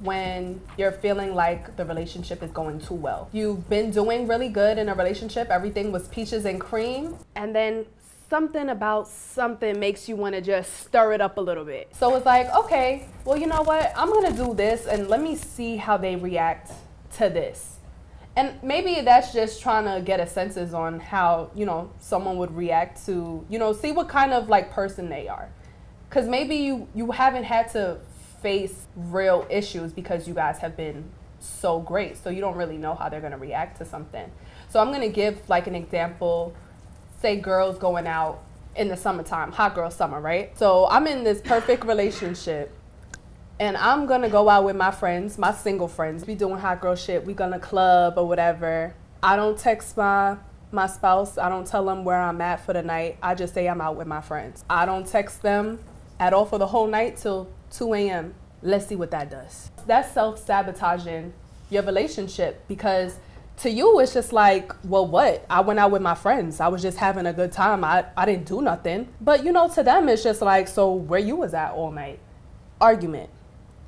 when you're feeling like the relationship is going too well. You've been doing really good in a relationship, everything was peaches and cream, and then something about something makes you want to just stir it up a little bit. So it's like, okay, well, you know what? I'm going to do this and let me see how they react to this. And maybe that's just trying to get a census on how, you know, someone would react to, you know, see what kind of like person they are. Because maybe you haven't had to face real issues because you guys have been so great. So you don't really know how they're going to react to something. So I'm going to give like an example. Say girls going out in the summertime, hot girl summer, right? So I'm in this perfect relationship and I'm gonna go out with my friends, my single friends. We doing hot girl shit. We gonna club or whatever. I don't text my spouse. I don't tell them where I'm at for the night. I just say I'm out with my friends. I don't text them at all for the whole night till 2 a.m. Let's see what that does. That's self-sabotaging your relationship because to you, it's just like, well, what? I went out with my friends. I was just having a good time. I didn't do nothing. But, you know, to them, it's just like, so where you was at all night? Argument,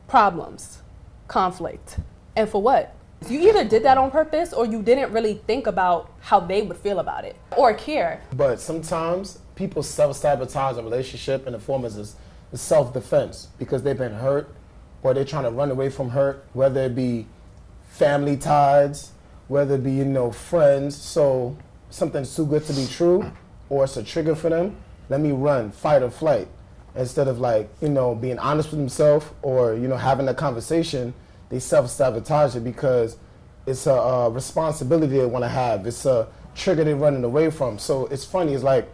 problems, conflict. And for what? You either did that on purpose or you didn't really think about how they would feel about it or care. But sometimes people self-sabotage a relationship in the form of self-defense because they've been hurt or they're trying to run away from hurt, whether it be family ties, whether it be, you know, friends, so something's too good to be true, or it's a trigger for them, let me run, fight or flight. Instead of like, you know, being honest with themselves or, you know, having a conversation, they self-sabotage it because it's a responsibility they want to have. It's a trigger they're running away from. So it's funny, it's like,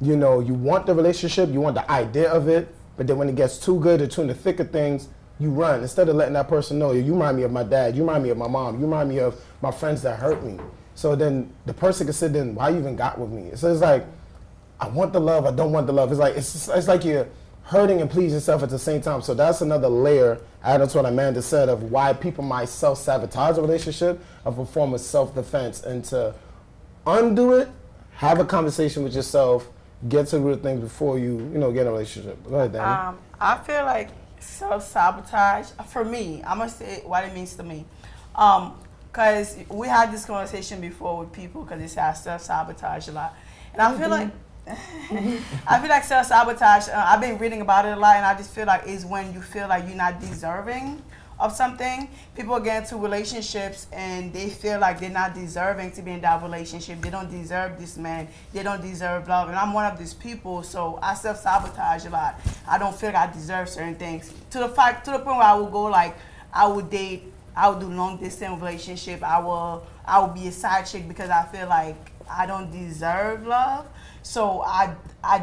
you know, you want the relationship, you want the idea of it, but then when it gets too good or too in the thick of things, you run instead of letting that person know, you remind me of my dad, you remind me of my mom, you remind me of my friends that hurt me. So then the person can sit there and why you even got with me? So it's like, I want the love, I don't want the love. It's like you're hurting and pleasing yourself at the same time. So that's another layer, adding to what Amanda said, of why people might self-sabotage a relationship of a form of self-defense. And to undo it, have a conversation with yourself, get to the root of things before you know, get in a relationship. Go ahead, Danny. I feel like self-sabotage, for me, I'm going to say what it means to me. Because we had this conversation before with people because they say I self-sabotage a lot. And I feel like, I feel like self-sabotage, I've been reading about it a lot and I just feel like it's when you feel like you're not deserving of something. People get into relationships and they feel like they're not deserving to be in that relationship. They don't deserve this man. They don't deserve love. And I'm one of these people, so I self-sabotage a lot. I don't feel like I deserve certain things. To the point where I will go like, I would date, I would do long distance relationship. I will be a side chick because I feel like I don't deserve love. So I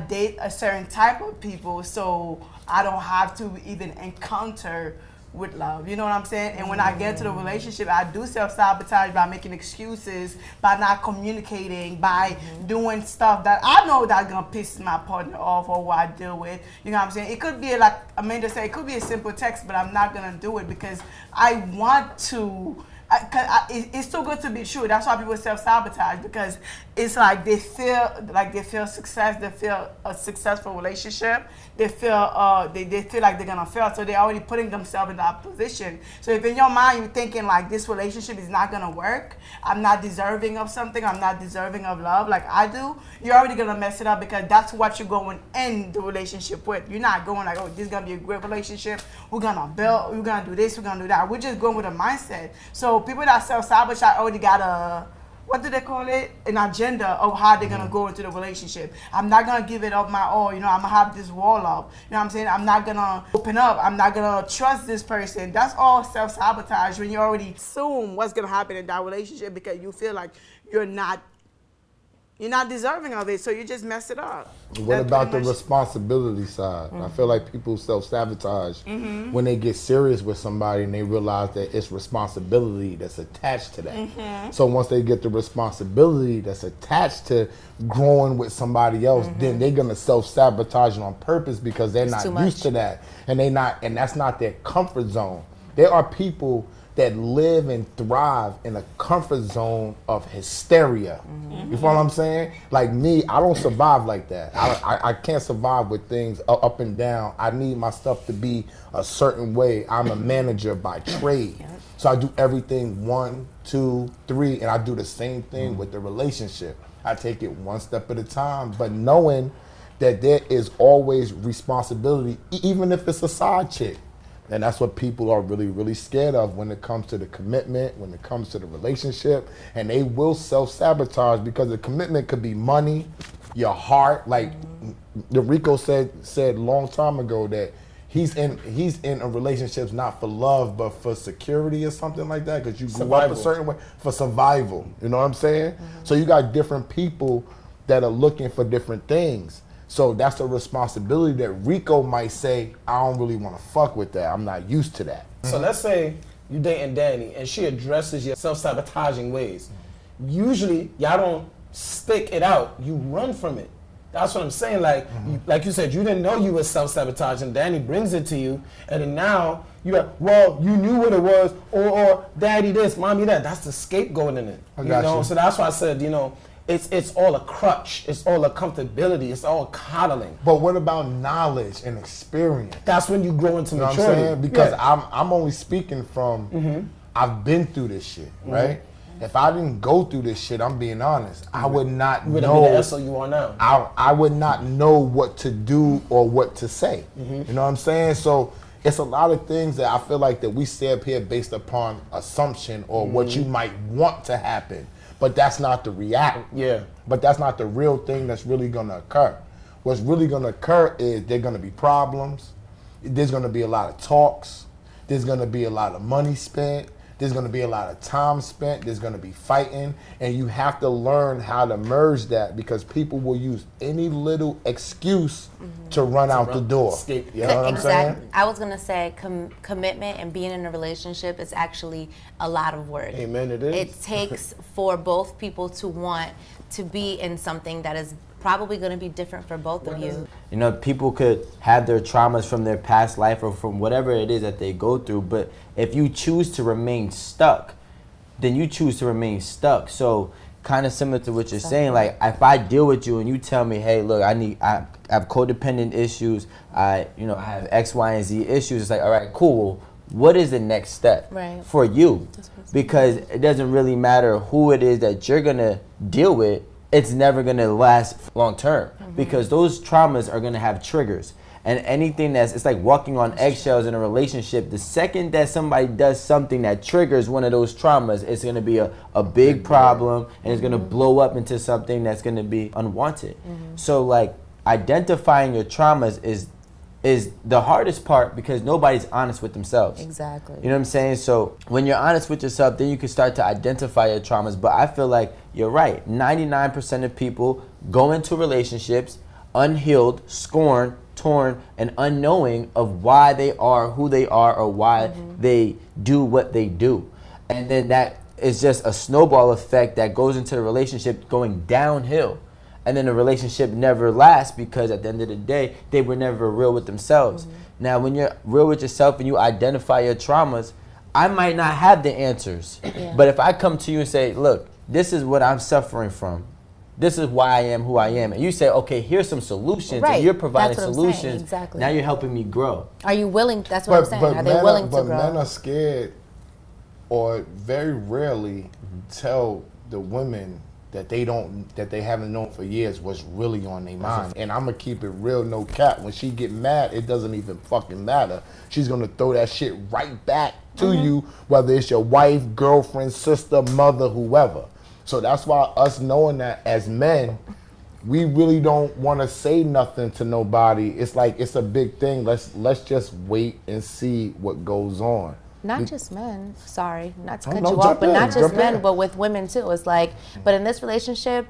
date a certain type of people so I don't have to even encounter with love, you know what I'm saying? And when I get into the relationship, I do self-sabotage by making excuses, by not communicating, by doing stuff that I know that's gonna piss my partner off or what I deal with. You know what I'm saying? It could be like Amanda said, it could be a simple text, but I'm not gonna do it because I want to. It's too good to be true. That's why people self-sabotage, because it's like they feel success, they feel a successful relationship, they feel they feel like they're gonna fail, so they're already putting themselves in that position. So if in your mind you're thinking like this relationship is not gonna work, I'm not deserving of something, I'm not deserving of love like I do, you're already gonna mess it up because that's what you're going in the relationship with. You're not going like, oh, this is gonna be a great relationship, we're gonna build, we're gonna do this, we're gonna do that. We're just going with a mindset. So people that self-sabotage already got a, what do they call it? An agenda of how they're gonna go into the relationship. I'm not gonna give it up my all, you know, I'm gonna have this wall up. You know what I'm saying? I'm not gonna open up, I'm not gonna trust this person. That's all self-sabotage when you already assume what's gonna happen in that relationship because you feel like you're not deserving of it, so you just mess it up. What about the responsibility side? I feel like people self-sabotage when they get serious with somebody and they realize that it's responsibility that's attached to that. So once they get the responsibility that's attached to growing with somebody else, then they're gonna self-sabotage it on purpose because they're not used to that, and that's not their comfort zone. There are people that live and thrive in a comfort zone of hysteria. You feel what I'm saying? Like me, I don't survive like that. I can't survive with things up and down. I need my stuff to be a certain way. I'm a manager by trade. So I do everything 1, 2, 3, and I do the same thing with the relationship. I take it one step at a time, but knowing that there is always responsibility, even if it's a side chick. And that's what people are really, really scared of when it comes to the commitment, when it comes to the relationship. And they will self-sabotage because the commitment could be money, your heart. Like the Rico said a long time ago that he's in a relationship not for love, but for security or something like that. Because you grew up a certain way, for survival. You know what I'm saying? So you got different people that are looking for different things. So that's a responsibility that Rico might say, I don't really want to fuck with that. I'm not used to that. So let's say you dating Danny and she addresses your self-sabotaging ways. Usually, y'all don't stick it out. You run from it. That's what I'm saying. Like, like you said, you didn't know you were self-sabotaging. Danny brings it to you, and then now you're like, well, you knew what it was, or daddy this, mommy that. That's the scapegoat in it. I got you. So that's why I said, it's all a crutch. It's all a comfortability. It's all coddling. But what about knowledge and experience? That's when you grow into You know what I'm maturity. saying? Because I'm only speaking from, I've been through this shit, right? If I didn't go through this shit, I'm being honest, I would not You wouldn't know. be the SO you are now. I would not know what to do or what to say. You know what I'm saying? So it's a lot of things that I feel like that we say up here based upon assumption or what you might want to happen. But that's not the reality. Yeah. But that's not the real thing that's really gonna occur. What's really gonna occur is there's gonna be problems. There's gonna be a lot of talks. There's gonna be a lot of money spent. There's gonna be a lot of time spent. There's gonna be fighting. And you have to learn how to merge that because people will use any little excuse to run out the door. Escape. You know what I'm saying? I was gonna say commitment and being in a relationship is actually a lot of work. Amen, it is. It takes for both people to want to be in something that is probably going to be different for both of you. You know, people could have their traumas from their past life or from whatever it is that they go through, but if you choose to remain stuck, then you choose to remain stuck. So kind of similar to what you're saying, like if I deal with you and you tell me, hey, look, I have codependent issues, I have X, Y, and Z issues, it's like, all right, cool. What is the next step for you? Because it doesn't really matter who it is that you're gonna deal with, it's never gonna last long term because those traumas are gonna have triggers. And anything it's like walking on eggshells in a relationship. The second that somebody does something that triggers one of those traumas, it's gonna be a big problem and it's gonna blow up into something that's gonna be unwanted. So like identifying your traumas is the hardest part because nobody's honest with themselves. Exactly. You know what I'm saying? So when you're honest with yourself, then you can start to identify your traumas. But I feel like you're right. 99% of people go into relationships unhealed, scorned, torn, and unknowing of why they are who they are or why they do what they do. And then that is just a snowball effect that goes into the relationship going downhill. And then the relationship never lasts because at the end of the day, they were never real with themselves. Now, when you're real with yourself and you identify your traumas, I might not have the answers. But if I come to you and say, look, this is what I'm suffering from. This is why I am who I am. And you say, okay, here's some solutions. And you're providing solutions. Exactly. Now you're helping me grow. Are you willing? That's what I'm saying. Are they willing to grow? But men are scared or very rarely tell the women that they haven't known for years what's really on their mind. And I'm gonna keep it real, no cap. When she get mad, it doesn't even fucking matter. She's gonna throw that shit right back to you, whether it's your wife, girlfriend, sister, mother, whoever. So that's why us knowing that as men, we really don't want to say nothing to nobody. It's like it's a big thing. Let's just wait and see what goes on. Not just men, sorry, not to cut no, you off, but not just jump men, in. but with women too. It's like, but in this relationship,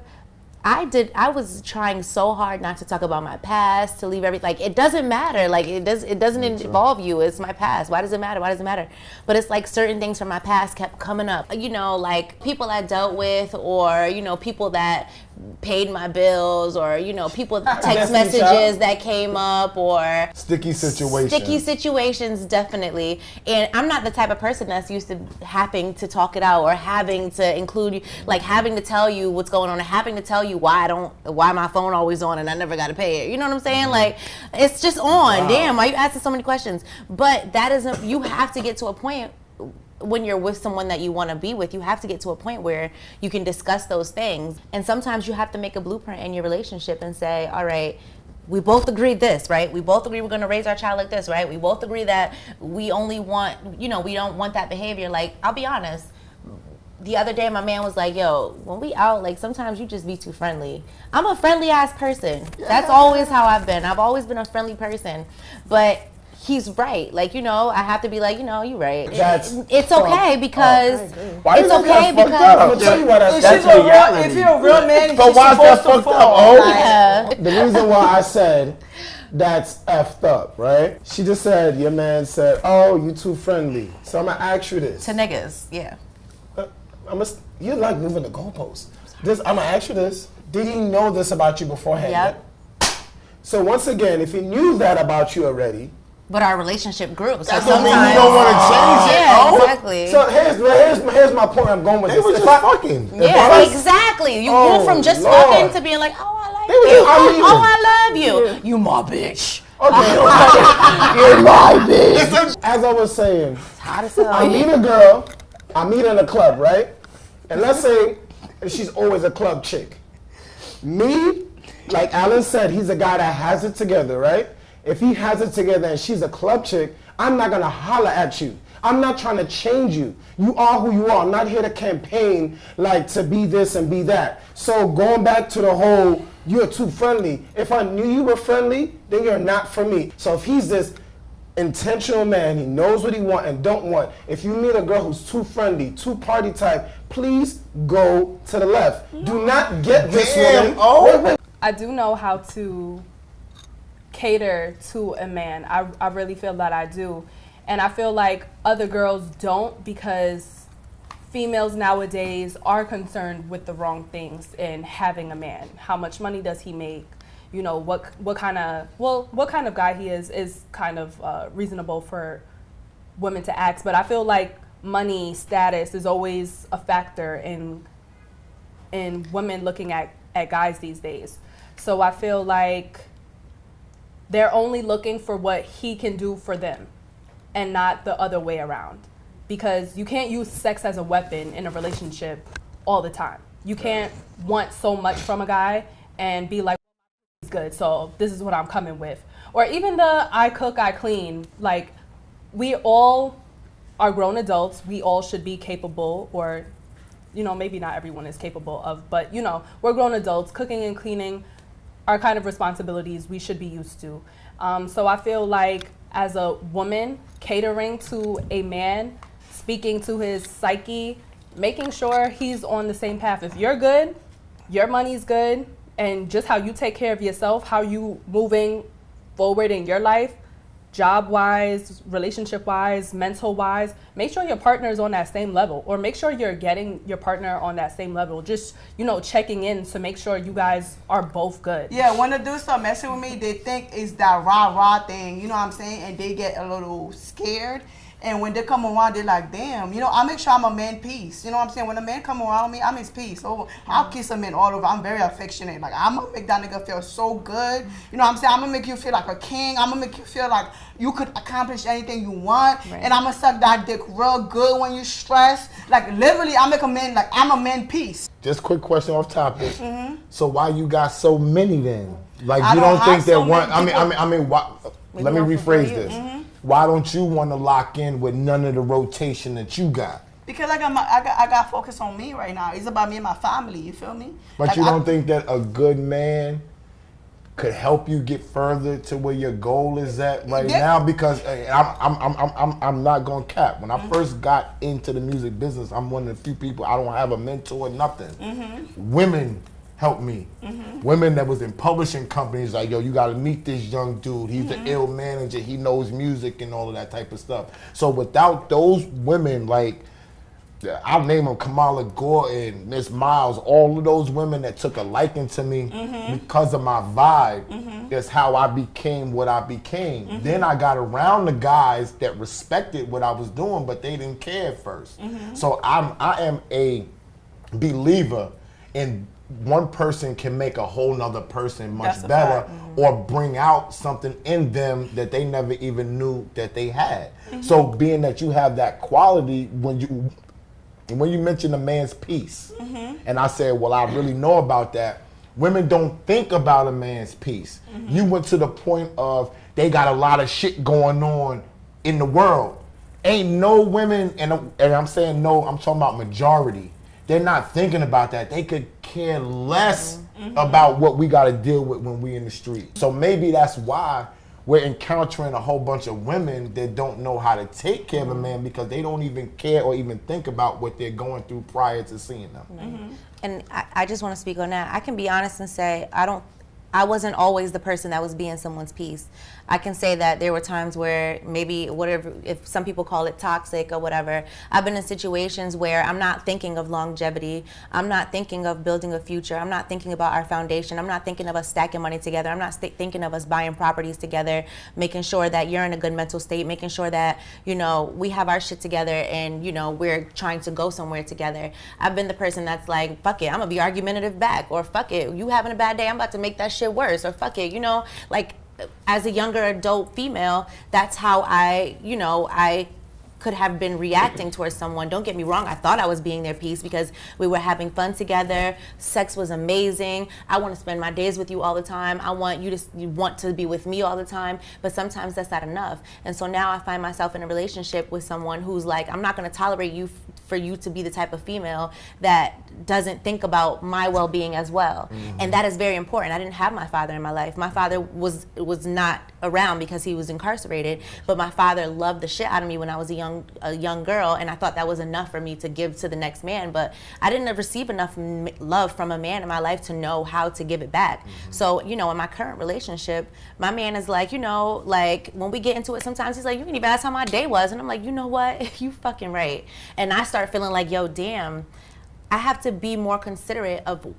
I was trying so hard not to talk about my past, to leave everything. Like, it doesn't matter. Like, it doesn't involve you. It's my past. Why does it matter? Why does it matter? But it's like certain things from my past kept coming up. You know, like people I dealt with or, you know, people that paid my bills, or people text Destiny messages Child. that came up, or Sticky situation. sticky situations, definitely. And I'm not the type of person that's used to having to talk it out, or having to include you, like having to tell you what's going on, or having to tell you why my phone always on and I never got to pay it. You know what I'm saying? Like, it's just on. Wow. Damn, why you asking so many questions? But that isn't. You have to get to a point when you're with someone that you want to be with. You have to get to a point where you can discuss those things. And sometimes you have to make a blueprint in your relationship and say, all right, we both agreed this, right? We both agree we're going to raise our child like this, right? We both agree that we only want, we don't want that behavior. Like, I'll be honest. The other day, my man was like, yo, when we out, like, sometimes you just be too friendly. I'm a friendly ass person. That's always how I've been. I've always been a friendly person. But he's right. Like, I have to be like, you're right. It's okay because Why it's you okay fucked up? I'm because gonna tell you why that's If you're a real man, But he's why is that supposed to fucked fall. up? Oh, yeah. The reason why I said that's effed up, right? She just said, your man said, oh, you too friendly. So I'm gonna ask you this. To niggas, yeah. You like moving the goalposts. I'm gonna ask you this. Did he know this about you beforehand? Yep. So once again, if he knew that about you already, But our relationship grew. So That don't mean sometimes you don't want to change it. Yeah, Oh. exactly. so here's my point. I'm going with They this. were If just I- fucking. Yeah, exactly. You Oh, go from just Lord. fucking to being like, oh, I like They were you. just- I mean- Oh, I love you. You my bitch. Okay. You're my bitch. As I was saying, Hot as hell. I meet a girl, I meet her in a club, right? And let's say she's always a club chick. Me, like Alan said, he's a guy that has it together, right? If he has it together and she's a club chick, I'm not gonna holler at you. I'm not trying to change you. You are who you are. I'm not here to campaign like to be this and be that. So going back to the whole, you're too friendly. If I knew you were friendly, then you're not for me. So if he's this intentional man, he knows what he want and don't want. If you meet a girl who's too friendly, too party type, please go to the left. Do not get this Damn, woman. oh. Wait. I do know how to cater to a man. I really feel that I do. And I feel like other girls don't, because females nowadays are concerned with the wrong things in having a man. How much money does he make? What kind of guy he is kind of reasonable for women to ask. But I feel like money, status is always a factor in women looking at guys these days. So I feel like they're only looking for what he can do for them and not the other way around. Because you can't use sex as a weapon in a relationship all the time. You can't want so much from a guy and be like, he's good, so this is what I'm coming with. Or even the I cook, I clean. Like, we all are grown adults. We all should be capable, or, maybe not everyone is capable of, but, we're grown adults. Cooking and cleaning are kind of responsibilities we should be used to. So I feel like as a woman, catering to a man, speaking to his psyche, making sure he's on the same path. If you're good, your money's good, and just how you take care of yourself, how you moving forward in your life, job-wise, relationship-wise, mental-wise, make sure your partner is on that same level, or make sure you're getting your partner on that same level. Just, checking in to make sure you guys are both good. Yeah, when the dudes start messing with me, they think it's that rah-rah thing, you know what I'm saying? And they get a little scared. And when they come around, they're like, damn, I make sure I'm a man piece. You know what I'm saying? When a man come around me, I'm his piece. So I'll kiss a man all over. I'm very affectionate. Like, I'm going to make that nigga feel so good. You know what I'm saying? I'm going to make you feel like a king. I'm going to make you feel like you could accomplish anything you want. Right. And I'm going to suck that dick real good when you stress. Like, literally, I make a man, like, I'm a man piece. Just quick question off topic. So why you got so many then? Like, I you don't don't think have that so one, many I mean, why, let me rephrase this. Why don't you want to lock in with none of the rotation that you got? Because I got focus on me right now. It's about me and my family. You feel me? But like, you don't think that a good man could help you get further to where your goal is at right now? Because I'm not gonna cap. When I first got into the music business, I'm one of the few people, I don't have a mentor or nothing. Women helped me. Women that was in publishing companies like, yo, you gotta meet this young dude. He's the ill manager. He knows music and all of that type of stuff. So without those women, like, I'll name them Kamala Gordon, Miss Miles, all of those women that took a liking to me because of my vibe. That's how I became what I became. Then I got around the guys that respected what I was doing, but they didn't care at first. So I am a believer in one person can make a whole nother person much better or bring out something in them that they never even knew that they had. So being that you have that quality, when you mention a man's peace, and I said, well, I really know about that. Women don't think about a man's peace. You went to the point of they got a lot of shit going on in the world. Ain't no women, and I'm saying no, I'm talking about majority. They're not thinking about that. They could care less about what we got to deal with when we in the street. So maybe that's why we're encountering a whole bunch of women that don't know how to take care of a man because they don't even care or even think about what they're going through prior to seeing them. And I just want to speak on that. I can be honest and say I wasn't always the person that was being someone's peace. I can say that there were times where maybe whatever, if some people call it toxic or whatever, I've been in situations where I'm not thinking of longevity. I'm not thinking of building a future. I'm not thinking about our foundation. I'm not thinking of us stacking money together. I'm not thinking of us buying properties together, making sure that you're in a good mental state, making sure that, you know, we have our shit together and, you know, we're trying to go somewhere together. I've been the person that's like, fuck it, I'm gonna be argumentative back, or fuck it, you having a bad day, I'm about to make that shit worse, or fuck it, you know, like, as a younger adult female, that's how I could have been reacting towards someone. Don't get me wrong, I thought I was being their peace because we were having fun together. Sex was amazing. I want to spend my days with you all the time. I want you want to be with me all the time. But sometimes that's not enough. And so now I find myself in a relationship with someone who's like, I'm not going to tolerate you for you to be the type of female that doesn't think about my well-being as well. And that is very important. I didn't have my father in my life. My father was not around because he was incarcerated, but my father loved the shit out of me when I was a young girl, and I thought that was enough for me to give to the next man, but I didn't receive enough love from a man in my life to know how to give it back. So, you know, in my current relationship, my man is like, you know, like when we get into it, sometimes he's like, you can even ask how my day was, and I'm like, you know what, you fucking right. And I start feeling like, yo, damn, I have to be more considerate of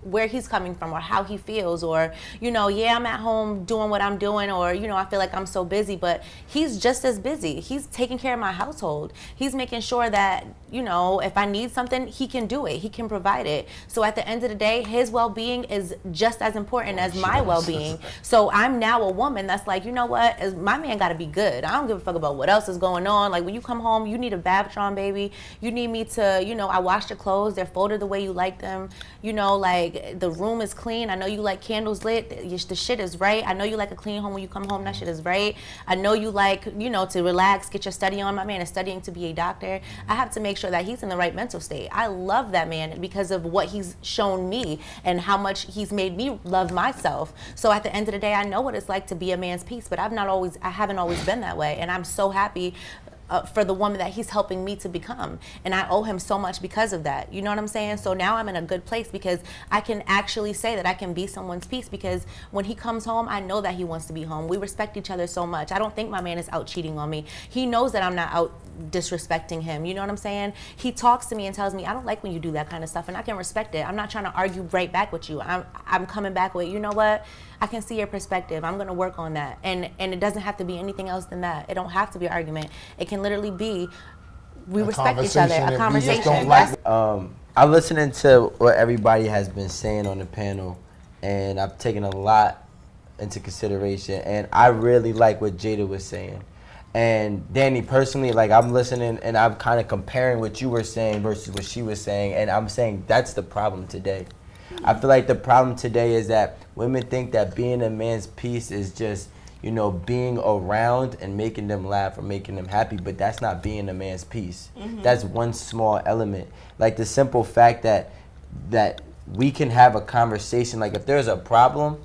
where he's coming from or how he feels, or, you know, yeah, I'm at home doing what I'm doing, or, you know, I feel like I'm so busy, but he's just as busy. He's taking care of my household. He's making sure that, you know, if I need something, he can do it. He can provide it. So at the end of the day, his well-being is just as important as my well-being. So I'm now a woman that's like, you know what, my man got to be good. I don't give a fuck about what else is going on. Like when you come home, you need a bath, Sean, baby. You need me to, you know, I washed your clothes. They're folded the way you like them. You know, like the room is clean. I know you like candles lit. The shit is right. I know you like a clean home when you come home. That shit is right. I know you like, you know, to relax, get your study on. My man is studying to be a doctor. I have to make sure that he's in the right mental state. I love that man because of what he's shown me and how much he's made me love myself. So at the end of the day, I know what it's like to be a man's peace, but I haven't always been that way. And I'm so happy for the woman that he's helping me to become. And I owe him so much because of that. You know what I'm saying? So now I'm in a good place because I can actually say that I can be someone's peace, because when he comes home, I know that he wants to be home. We respect each other so much. I don't think my man is out cheating on me. He knows that I'm not out disrespecting him. You know what I'm saying? He talks to me and tells me, I don't like when you do that kind of stuff, and I can respect it. I'm not trying to argue right back with you. I'm coming back with, you know what? I can see your perspective. I'm going to work on that. And it doesn't have to be anything else than that. It don't have to be an argument. It can literally be we respect each other, a conversation. I'm listening to what everybody has been saying on the panel, and I've taken a lot into consideration, and I really like what Jada was saying. And Danny, personally, like I'm listening and I'm kind of comparing what you were saying versus what she was saying, and I'm saying that's the problem today. I feel like the problem today is that women think that being a man's peace is just, you know, being around and making them laugh or making them happy, but that's not being a man's peace. That's one small element. Like the simple fact that we can have a conversation, like if there's a problem,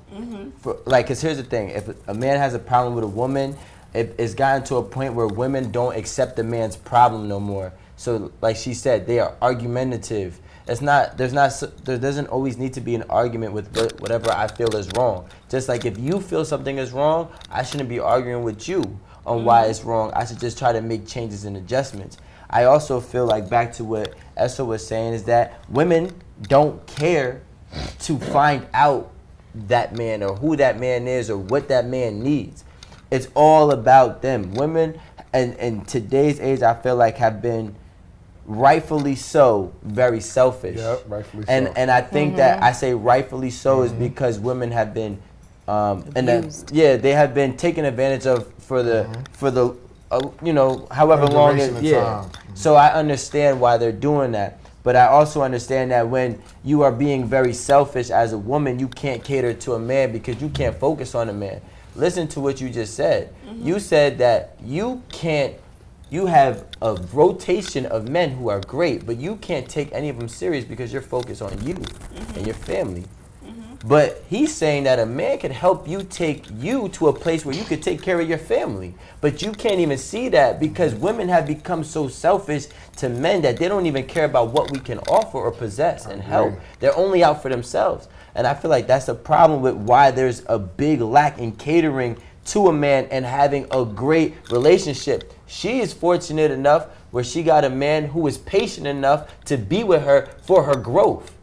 because here's the thing, if a man has a problem with a woman, it's gotten to a point where women don't accept the man's problem no more. So like she said, they are argumentative. There doesn't always need to be an argument with whatever I feel is wrong. Just like if you feel something is wrong, I shouldn't be arguing with you on why it's wrong. I should just try to make changes and adjustments. I also feel like, back to what Essa was saying, is that women don't care to find out that man or who that man is or what that man needs. It's all about them. Women in today's age, I feel like, have been rightfully so very selfish. Yep, rightfully so. And I think that I say rightfully so is because women have been they have been taken advantage of for the you know, however long it, time. So I understand why they're doing that. But I also understand that when you are being very selfish as a woman, you can't cater to a man because you can't focus on a man. Listen to what you just said. You said that you have a rotation of men who are great, but you can't take any of them serious because you're focused on you and your family. But he's saying that a man can help you take you to a place where you could take care of your family. But you can't even see that because women have become so selfish to men that they don't even care about what we can offer or possess and help. They're only out for themselves. And I feel like that's a problem with why there's a big lack in catering to a man and having a great relationship. She is fortunate enough where she got a man who is patient enough to be with her for her growth.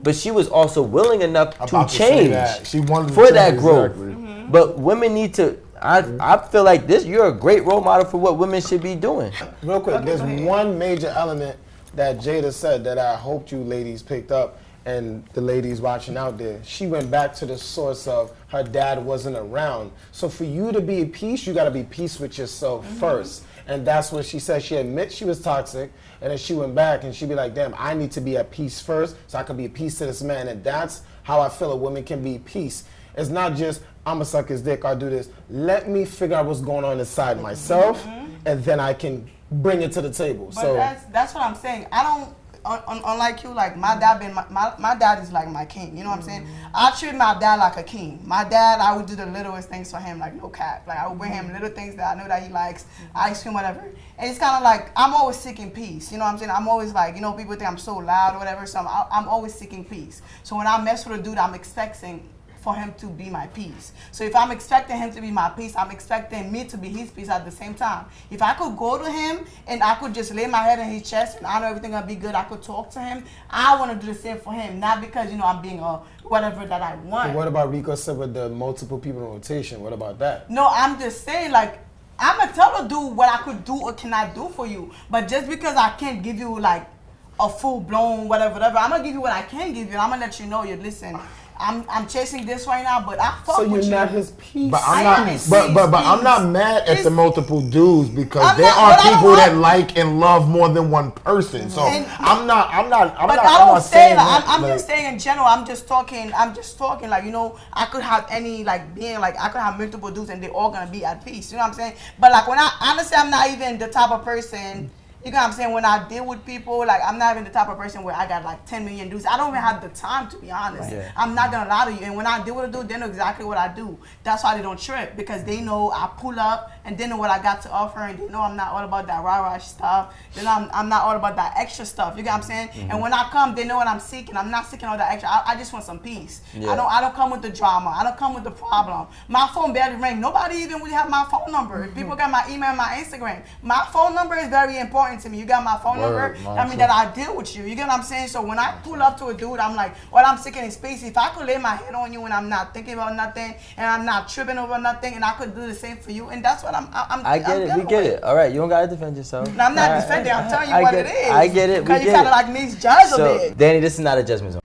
But she was also willing enough to change She wanted for to that change, growth. exactly. But women need to, I feel like you're a great role model for what women should be doing. Real quick, there's one major element that Jada said that I hoped you ladies picked up, and the ladies watching out there. She went back to the source of her dad wasn't around. So for you to be at peace, you got to be peace with yourself first. And that's what she said. She admits she was toxic, and then she went back and she'd be like, damn, I need to be at peace first so I can be at peace to this man. And that's how I feel a woman can be at peace. It's not just, I'm going to suck his dick, I'll do this. Let me figure out what's going on inside myself, and then I can bring it to the table. But so that's what I'm saying. I don't, unlike you, like my dad my dad is like my king, you know what I'm saying? I treat my dad like a king. My dad, I would do the littlest things for him, like no cap. Like I would bring him little things that I know that he likes, ice cream, whatever. And it's kind of like, I'm always seeking peace, you know what I'm saying? I'm always like, you know, people think I'm so loud or whatever, so I'm always seeking peace. So when I mess with a dude, I'm expecting for him to be my peace. So if I'm expecting him to be my peace, I'm expecting me to be his peace at the same time. If I could go to him and I could just lay my head in his chest and I know everything will be good, I could talk to him, I want to do the same for him, not because, you know, I'm being a whatever that I want. But what about Rico said with the multiple people in rotation? What about that? No, I'm just saying, like, I'm going to tell a dude what I could do or cannot do for you. But just because I can't give you, like, a full-blown whatever, I'm going to give you what I can give you. I'm going to let you know, listen, I'm chasing this right now, but I fuck with you. So you're not his peace. But I'm not. I'm not mad at the multiple dudes because there are but people that like and love more than one person. So I'm not. But I don't say that. I'm just saying in general. I'm just talking. Like, you know, I could have any like being like I could have multiple dudes and they're all gonna be at peace. You know what I'm saying? But like when I honestly, I'm not even the type of person. You know what I'm saying? When I deal with people, like, I'm not even the type of person where I got like 10 million dudes. I don't even have the time, to be honest. Yeah. I'm not gonna lie to you. And when I deal with a dude, they know exactly what I do. That's why they don't trip, because they know I pull up and they know what I got to offer, and they know I'm not all about that rah-rah stuff. They know I'm not all about that extra stuff. You get what I'm saying? Mm-hmm. And when I come, they know what I'm seeking. I'm not seeking all that extra. I just want some peace. Yeah. I don't come with the drama. I don't come with the problem. My phone barely rings. Nobody even really have my phone number. Mm-hmm. People got my email and my Instagram. My phone number is very important to me. You got my phone number, I mean that I deal with you. You get what I'm saying? So when I pull up to a dude, I'm like, well, I'm seeking space. If I could lay my head on you and I'm not thinking about nothing and I'm not tripping over nothing, and I could do the same for you, and that's what I get it. We get it. All right, you don't gotta defend yourself. No, I'm not defending. I'm telling you what it is. I get it. Because you kind of like misjudge a bit. Danny, this is not a judgment zone.